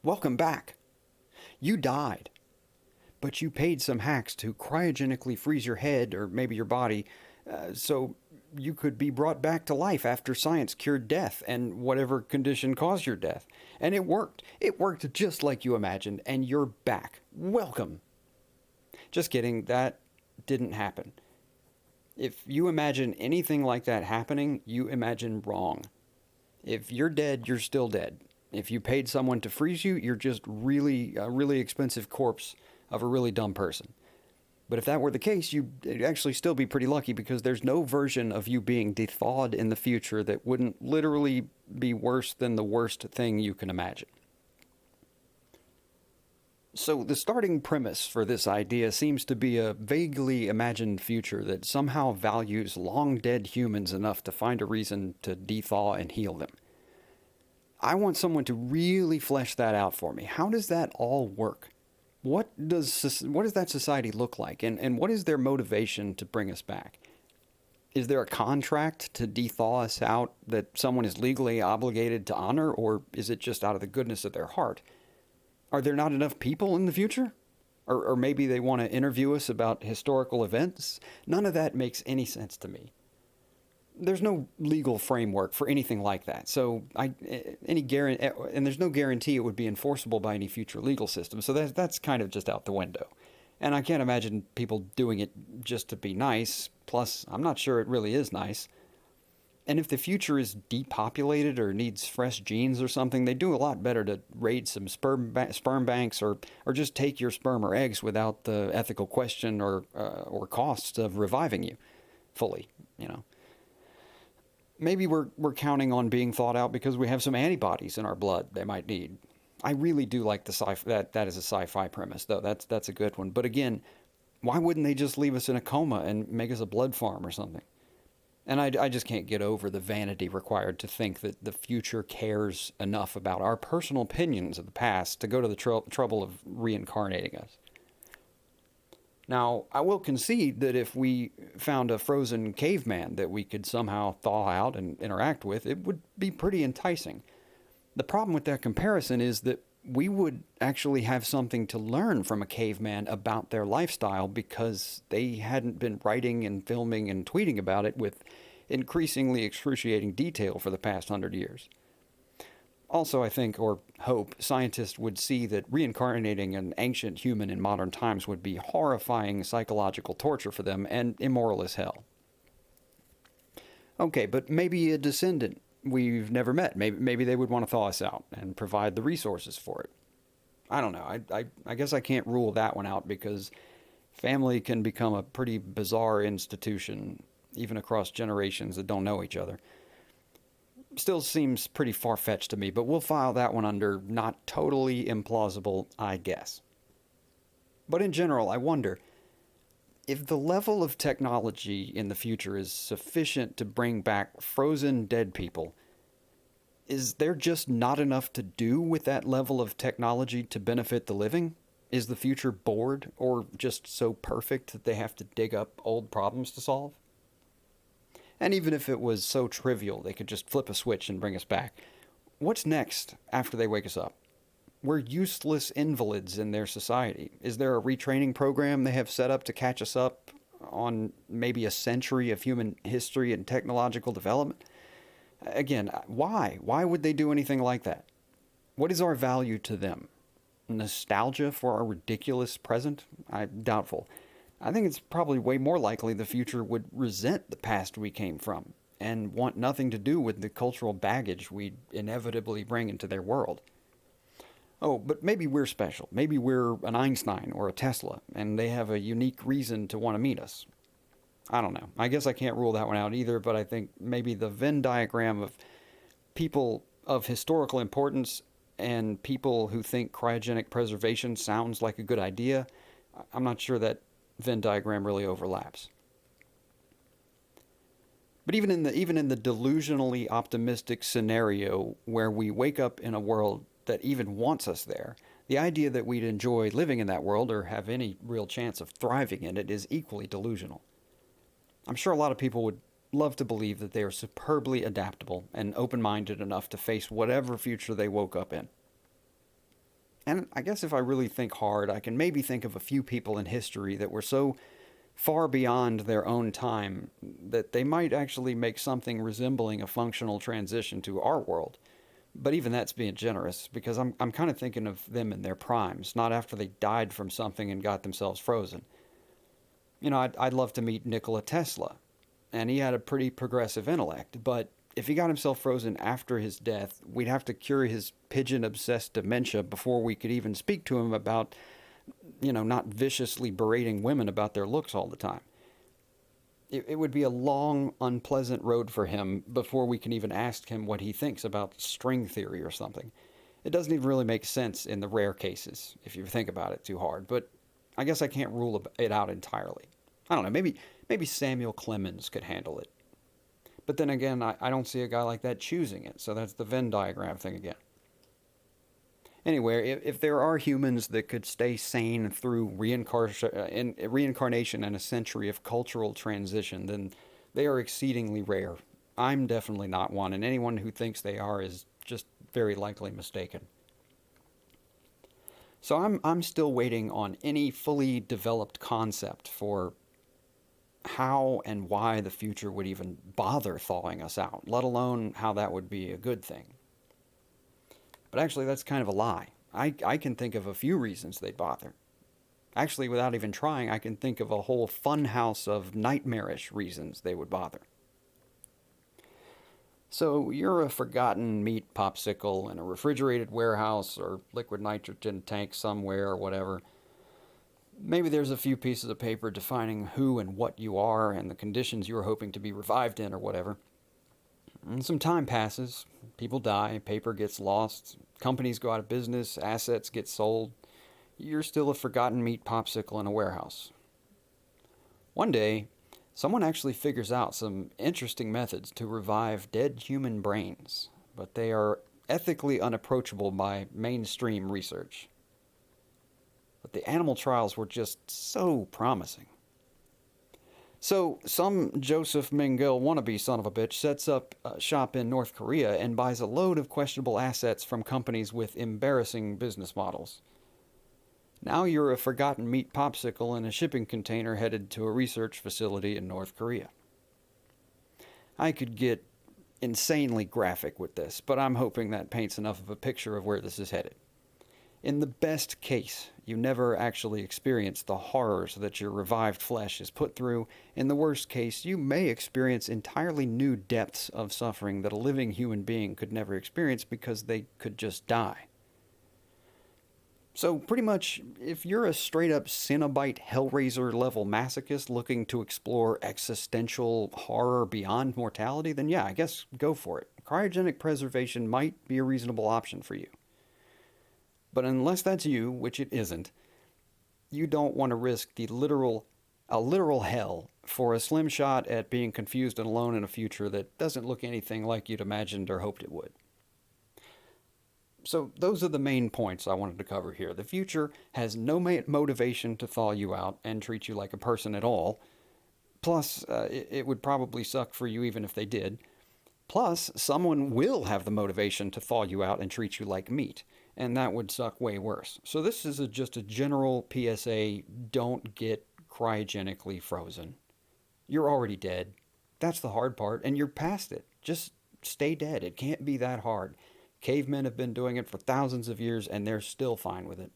Welcome back. You died, but you paid some hacks to cryogenically freeze your head or maybe your body so you could be brought back to life after science cured death and whatever condition caused your death. And it worked. It worked just like you imagined, and you're back. Welcome. Just kidding, that didn't happen. If you imagine anything like that happening, you imagine wrong. If you're dead, you're still dead. If you paid someone to freeze you, you're just a really expensive corpse of a really dumb person. But if that were the case, you'd actually still be pretty lucky because there's no version of you being thawed in the future that wouldn't literally be worse than the worst thing you can imagine. So the starting premise for this idea seems to be a vaguely imagined future that somehow values long-dead humans enough to find a reason to dethaw and heal them. I want someone to really flesh that out for me. How does that all work? What does that society look like, and what is their motivation to bring us back? Is there a contract to dethaw us out that someone is legally obligated to honor, or is it just out of the goodness of their heart? Are there not enough people in the future? Or maybe they want to interview us about historical events? None of that makes any sense to me. There's no legal framework for anything like that. So and there's no guarantee it would be enforceable by any future legal system. So that's kind of just out the window. And I can't imagine people doing it just to be nice. Plus, I'm not sure it really is nice. And if the future is depopulated or needs fresh genes or something, they do a lot better to raid some sperm banks or just take your sperm or eggs without the ethical question or costs of reviving you fully, you know. Maybe we're counting on being thawed out because we have some antibodies in our blood they might need. I really do like that is a sci-fi premise, though. That's a good one. But again, why wouldn't they just leave us in a coma and make us a blood farm or something? And I just can't get over the vanity required to think that the future cares enough about our personal opinions of the past to go to the trouble of reincarnating us. Now, I will concede that if we found a frozen caveman that we could somehow thaw out and interact with, it would be pretty enticing. The problem with that comparison is that we would actually have something to learn from a caveman about their lifestyle because they hadn't been writing and filming and tweeting about it with increasingly excruciating detail for the past 100 years. Also, I think, or hope, scientists would see that reincarnating an ancient human in modern times would be horrifying psychological torture for them and immoral as hell. Okay, but maybe a descendant we've never met. Maybe they would want to thaw us out and provide the resources for it. I don't know. I guess I can't rule that one out because family can become a pretty bizarre institution, even across generations that don't know each other. Still seems pretty far-fetched to me, but we'll file that one under not totally implausible, I guess. But in general, I wonder, if the level of technology in the future is sufficient to bring back frozen dead people, is there just not enough to do with that level of technology to benefit the living? Is the future bored or just so perfect that they have to dig up old problems to solve? And even if it was so trivial they could just flip a switch and bring us back, what's next after they wake us up? We're useless invalids in their society. Is there a retraining program they have set up to catch us up on maybe a century of human history and technological development? Again, why? Why would they do anything like that? What is our value to them? Nostalgia for our ridiculous present? Doubtful. I think it's probably way more likely the future would resent the past we came from and want nothing to do with the cultural baggage we'd inevitably bring into their world. Oh, but maybe we're special. Maybe we're an Einstein or a Tesla, and they have a unique reason to want to meet us. I don't know. I guess I can't rule that one out either, but I think maybe the Venn diagram of people of historical importance and people who think cryogenic preservation sounds like a good idea, I'm not sure that Venn diagram really overlaps. But even in the delusionally optimistic scenario where we wake up in a world that even wants us there, the idea that we'd enjoy living in that world or have any real chance of thriving in it is equally delusional. I'm sure a lot of people would love to believe that they are superbly adaptable and open-minded enough to face whatever future they woke up in. And I guess if I really think hard, I can maybe think of a few people in history that were so far beyond their own time that they might actually make something resembling a functional transition to our world. But even that's being generous, because I'm kind of thinking of them in their primes, not after they died from something and got themselves frozen. I'd love to meet Nikola Tesla, and he had a pretty progressive intellect, but if he got himself frozen after his death, we'd have to cure his pigeon obsessed dementia before we could even speak to him about, not viciously berating women about their looks all the time. It would be a long, unpleasant road for him before we can even ask him what he thinks about string theory or something. It doesn't even really make sense in the rare cases, if you think about it too hard, but I guess I can't rule it out entirely. I don't know, maybe Samuel Clemens could handle it. But then again, I don't see a guy like that choosing it, so that's the Venn diagram thing again. Anyway, if there are humans that could stay sane through reincarnation and a century of cultural transition, then they are exceedingly rare. I'm definitely not one, and anyone who thinks they are is just very likely mistaken. So I'm still waiting on any fully developed concept for how and why the future would even bother thawing us out, let alone how that would be a good thing. But actually, that's kind of a lie. I can think of a few reasons they'd bother. Actually, without even trying, I can think of a whole funhouse of nightmarish reasons they would bother. So, you're a forgotten meat popsicle in a refrigerated warehouse or liquid nitrogen tank somewhere or whatever. Maybe there's a few pieces of paper defining who and what you are and the conditions you are hoping to be revived in or whatever. And some time passes, people die, paper gets lost, companies go out of business, assets get sold. You're still a forgotten meat popsicle in a warehouse. One day, someone actually figures out some interesting methods to revive dead human brains, but they are ethically unapproachable by mainstream research. But the animal trials were just so promising. So, some Joseph Mengele wannabe son of a bitch sets up shop in North Korea and buys a load of questionable assets from companies with embarrassing business models. Now you're a forgotten meat popsicle in a shipping container headed to a research facility in North Korea. I could get insanely graphic with this, but I'm hoping that paints enough of a picture of where this is headed. In the best case, you never actually experience the horrors that your revived flesh is put through. In the worst case, you may experience entirely new depths of suffering that a living human being could never experience because they could just die. So, pretty much, if you're a straight up Cenobite Hellraiser level masochist looking to explore existential horror beyond mortality, then yeah, I guess go for it. Cryogenic preservation might be a reasonable option for you. But unless that's you, which it isn't, you don't want to risk a literal hell for a slim shot at being confused and alone in a future that doesn't look anything like you'd imagined or hoped it would. So those are the main points I wanted to cover here. The future has no motivation to thaw you out and treat you like a person at all. Plus, it would probably suck for you even if they did. Plus, someone will have the motivation to thaw you out and treat you like meat, and that would suck way worse. So this is just a general PSA, don't get cryogenically frozen. You're already dead. That's the hard part, and you're past it. Just stay dead. It can't be that hard. Cavemen have been doing it for thousands of years, and they're still fine with it.